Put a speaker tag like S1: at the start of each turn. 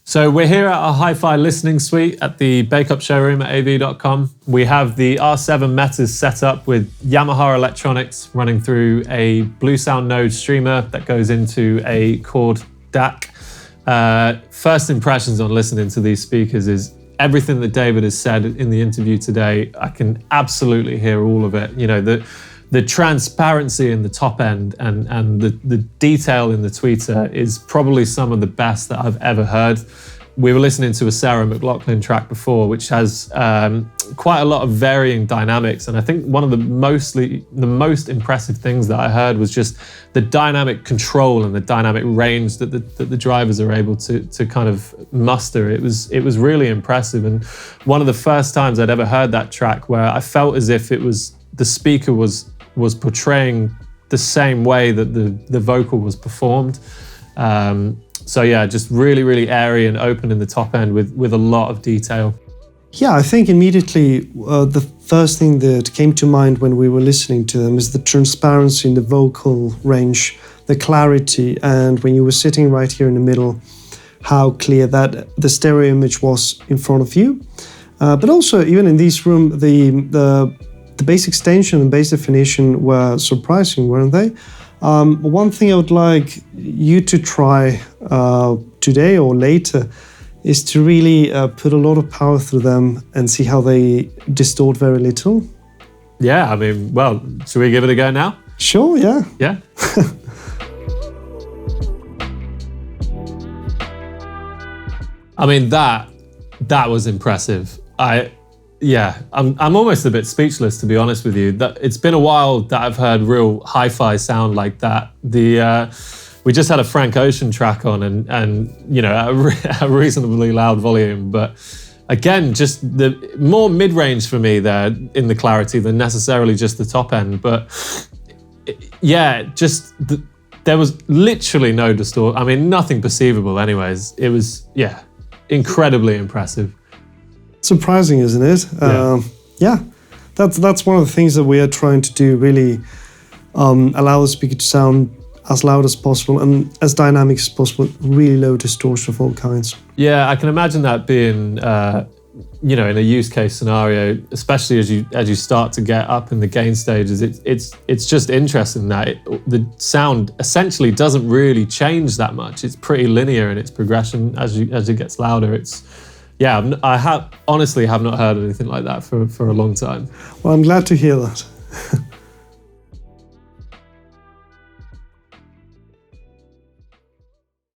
S1: So we're here at our hi-fi listening suite at the Bake-Up showroom at av.com. We have the R7 Metas set up with Yamaha electronics running through a Bluesound Node streamer that goes into a Chord DAC. First impressions on listening to these speakers is everything that David has said in the interview today. I can absolutely hear all of it. You know, the transparency in the top end and the detail in the tweeter is probably some of the best that I've ever heard. We were listening to a Sarah McLachlan track before, which has quite a lot of varying dynamics. And I think one of the most impressive things that I heard was just the dynamic control and the dynamic range that the drivers are able to kind of muster. It was really impressive. And one of the first times I'd ever heard that track where I felt as if the speaker was portraying the same way that the vocal was performed. So yeah, just really, really airy and open in the top end with a lot of detail.
S2: Yeah, I think immediately the first thing that came to mind when we were listening to them is the transparency in the vocal range, the clarity, and when you were sitting right here in the middle, how clear that the stereo image was in front of you. But also, even in this room, the bass extension and bass definition were surprising, weren't they? One thing I would like you to try today or later is to really put a lot of power through them and see how they distort very little.
S1: Yeah, I mean, well, should we give it a go now?
S2: Sure, yeah.
S1: Yeah. I mean, that was impressive. I'm almost a bit speechless, to be honest with you. It's been a while that I've heard real hi-fi sound like that. We just had a Frank Ocean track on and you know, a reasonably loud volume, but again, just the more mid-range for me there in the clarity than necessarily just the top end. But yeah, there was literally no distortion. I mean, nothing perceivable anyways. It was, yeah, incredibly impressive.
S2: Surprising, isn't it? Yeah, that's one of the things that we are trying to do, really allow the speaker to sound as loud as possible and as dynamic as possible, really low distortion of all kinds.
S1: Yeah, I can imagine that being, you know, in a use case scenario, especially as you start to get up in the gain stages, it's just interesting that the sound essentially doesn't really change that much. It's pretty linear in its progression as it gets louder. Yeah, I honestly have not heard anything like that for a long time.
S2: Well, I'm glad to hear that.